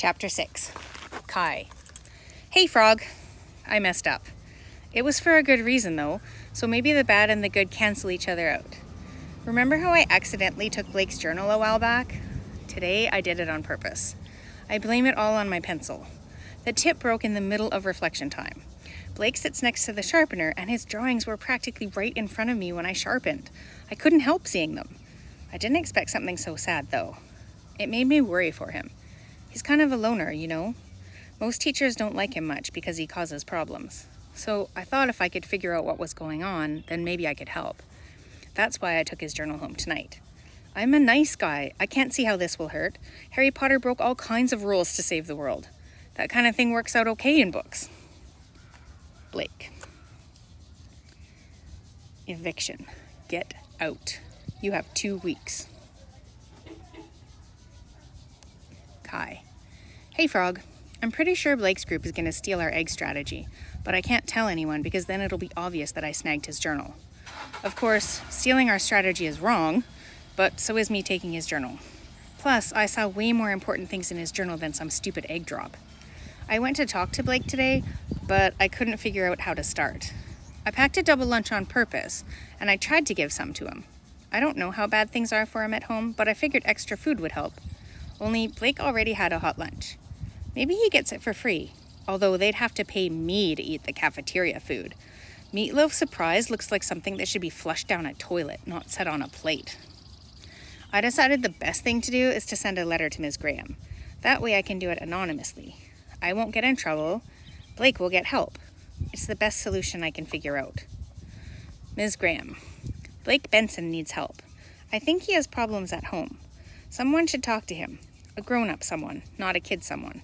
Chapter 6. Kai. Hey, Frog. I messed up. It was for a good reason, though, so maybe the bad and the good cancel each other out. Remember how I accidentally took Blake's journal a while back? Today, I did it on purpose. I blame it all on my pencil. The tip broke in the middle of reflection time. Blake sits next to the sharpener, and his drawings were practically right in front of me when I sharpened. I couldn't help seeing them. I didn't expect something so sad, though. It made me worry for him. He's kind of a loner, you know? Most teachers don't like him much because he causes problems. So I thought if I could figure out what was going on, then maybe I could help. That's why I took his journal home tonight. I'm a nice guy. I can't see how this will hurt. Harry Potter broke all kinds of rules to save the world. That kind of thing works out okay in books. Blake. Eviction. Get out. You have 2 weeks. Kai. Hey, Frog. I'm pretty sure Blake's group is going to steal our egg strategy, but I can't tell anyone because then it'll be obvious that I snagged his journal. Of course, stealing our strategy is wrong, but so is me taking his journal. Plus, I saw way more important things in his journal than some stupid egg drop. I went to talk to Blake today, but I couldn't figure out how to start. I packed a double lunch on purpose, and I tried to give some to him. I don't know how bad things are for him at home, but I figured extra food would help. Only Blake already had a hot lunch. Maybe he gets it for free, although they'd have to pay me to eat the cafeteria food. Meatloaf Surprise looks like something that should be flushed down a toilet, not set on a plate. I decided the best thing to do is to send a letter to Ms. Graham. That way I can do it anonymously. I won't get in trouble. Blake will get help. It's the best solution I can figure out. Ms. Graham. Blake Benson needs help. I think he has problems at home. Someone should talk to him. A grown-up someone, not a kid someone.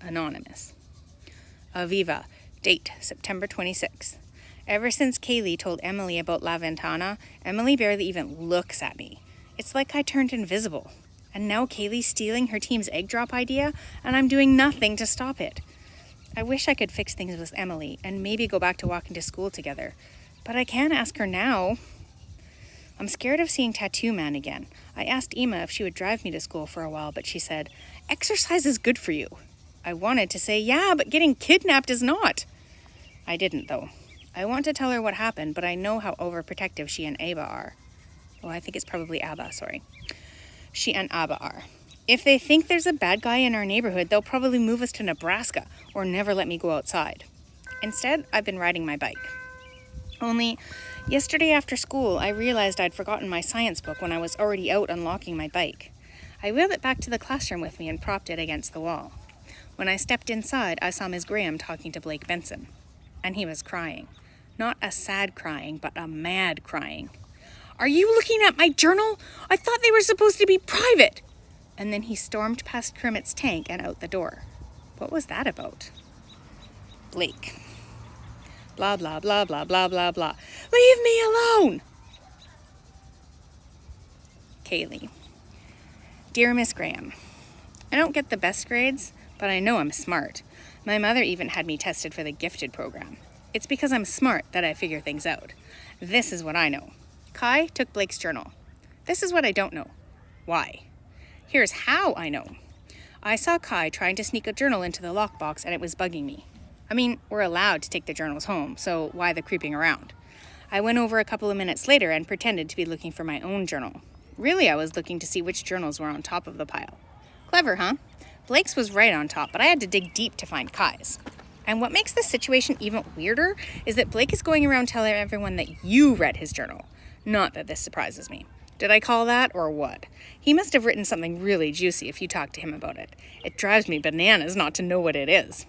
Anonymous. Aviva. Date, September 26th. Ever since Kaylee told Emily about La Ventana, Emily barely even looks at me. It's like I turned invisible. And now Kaylee's stealing her team's egg drop idea, and I'm doing nothing to stop it. I wish I could fix things with Emily and maybe go back to walking to school together. But I can't ask her now. I'm scared of seeing Tattoo Man again. I asked Emma if she would drive me to school for a while, but she said, "Exercise is good for you." I wanted to say, yeah, but getting kidnapped is not. I didn't, though. I want to tell her what happened, but I know how overprotective she and Ava are. Well, I think it's probably Abba, sorry. She and Abba are. If they think there's a bad guy in our neighborhood, they'll probably move us to Nebraska or never let me go outside. Instead, I've been riding my bike. Only, yesterday after school, I realized I'd forgotten my science book when I was already out unlocking my bike. I wheeled it back to the classroom with me and propped it against the wall. When I stepped inside, I saw Ms. Graham talking to Blake Benson. And he was crying. Not a sad crying, but a mad crying. "Are you looking at my journal? I thought they were supposed to be private!" And then he stormed past Kermit's tank and out the door. What was that about? Blake. Blah, blah, blah, blah, blah, blah, blah. Leave me alone! Kaylee. Dear Miss Graham, I don't get the best grades, but I know I'm smart. My mother even had me tested for the gifted program. It's because I'm smart that I figure things out. This is what I know. Kai took Blake's journal. This is what I don't know. Why? Here's how I know. I saw Kai trying to sneak a journal into the lockbox and it was bugging me. I mean, we're allowed to take the journals home, so why the creeping around? I went over a couple of minutes later and pretended to be looking for my own journal. Really, I was looking to see which journals were on top of the pile. Clever, huh? Blake's was right on top, but I had to dig deep to find Kai's. And what makes this situation even weirder is that Blake is going around telling everyone that you read his journal. Not that this surprises me. Did I call that or what? He must have written something really juicy if you talk to him about it. It drives me bananas not to know what it is.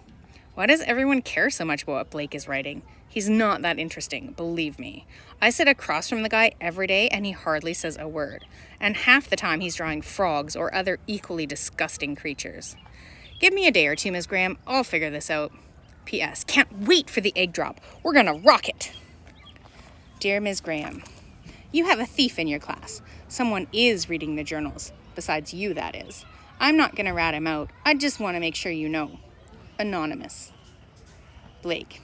Why does everyone care so much about what Blake is writing? He's not that interesting, believe me. I sit across from the guy every day and he hardly says a word. And half the time he's drawing frogs or other equally disgusting creatures. Give me a day or two, Ms. Graham. I'll figure this out. P.S. Can't wait for the egg drop. We're gonna rock it. Dear Ms. Graham, you have a thief in your class. Someone is reading the journals. Besides you, that is. I'm not gonna rat him out. I just want to make sure you know. Anonymous. Blake.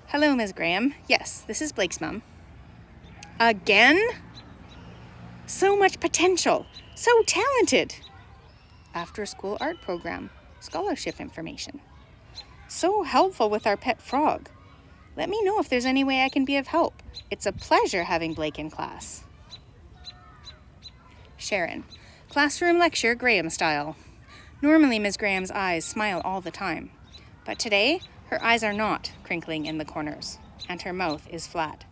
Hello, Ms. Graham. Yes, this is Blake's mom. Again? So much potential. So talented. After-school art program. scholarship information. So helpful with our pet frog. Let me know if there's any way I can be of help. It's a pleasure having Blake in class. Sharon. Classroom lecture, Graham style. Normally, Ms. Graham's eyes smile all the time, but today, her eyes are not crinkling in the corners, and her mouth is flat.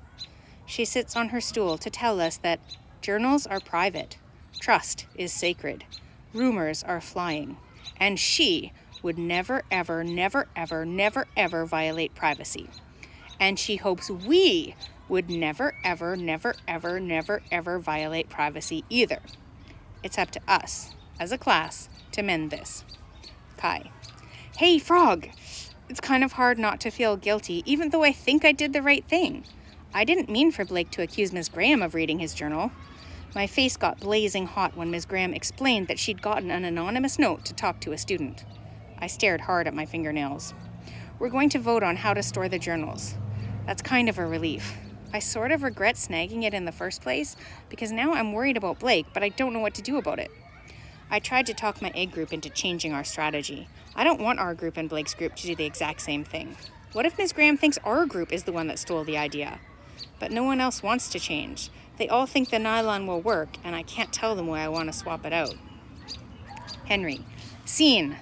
She sits on her stool to tell us that journals are private, trust is sacred, rumors are flying, and she would never, ever, never, ever, never, ever violate privacy. And she hopes we would never, ever, never, ever, never, ever violate privacy either. It's up to us, as a class, to mend this. Kai. Hey, Frog! It's kind of hard not to feel guilty, even though I think I did the right thing. I didn't mean for Blake to accuse Ms. Graham of reading his journal. My face got blazing hot when Ms. Graham explained that she'd gotten an anonymous note to talk to a student. I stared hard at my fingernails. We're going to vote on how to store the journals. That's kind of a relief. I sort of regret snagging it in the first place because now I'm worried about Blake, but I don't know what to do about it. I tried to talk my egg group into changing our strategy. I don't want our group and Blake's group to do the exact same thing. What if Ms. Graham thinks our group is the one that stole the idea? But no one else wants to change. They all think the nylon will work, and I can't tell them why I want to swap it out. Henry. Scene.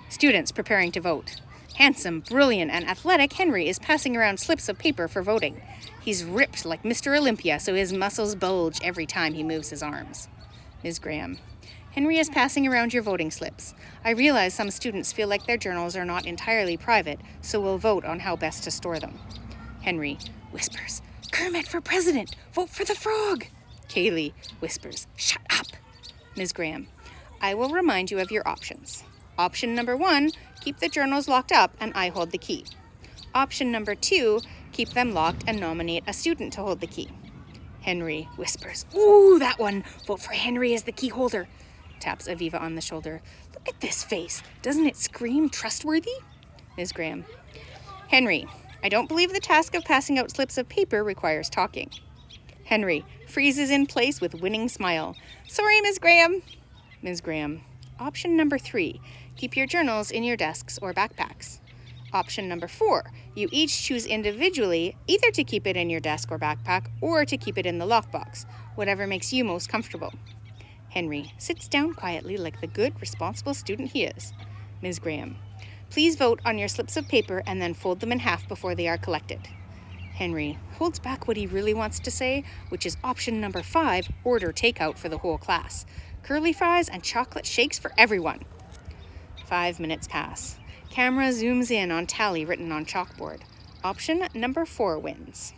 Students preparing to vote. Handsome, brilliant, and athletic Henry is passing around slips of paper for voting. He's ripped like Mr. Olympia, so his muscles bulge every time he moves his arms. Ms. Graham. Henry is passing around your voting slips. I realize some students feel like their journals are not entirely private, so we'll vote on how best to store them. Henry whispers, Kermit for president! Vote for the frog! Kaylee whispers, shut up! Ms. Graham, I will remind you of your options. Option number 1, keep the journals locked up and I hold the key. Option number 2, keep them locked and nominate a student to hold the key. Henry whispers, ooh, that one! Vote for Henry as the key holder! Taps Aviva on the shoulder. Look at this face. Doesn't it scream trustworthy? Ms. Graham. Henry, I don't believe the task of passing out slips of paper requires talking. Henry freezes in place with winning smile. Sorry, Ms. Graham. Ms. Graham. Option number 3, keep your journals in your desks or backpacks. Option number 4, you each choose individually either to keep it in your desk or backpack or to keep it in the lockbox, whatever makes you most comfortable. Henry sits down quietly like the good, responsible student he is. Ms. Graham, please vote on your slips of paper and then fold them in half before they are collected. Henry holds back what he really wants to say, which is option number 5, order takeout for the whole class. Curly fries and chocolate shakes for everyone. 5 minutes pass. Camera zooms in on tally written on chalkboard. Option number 4 wins.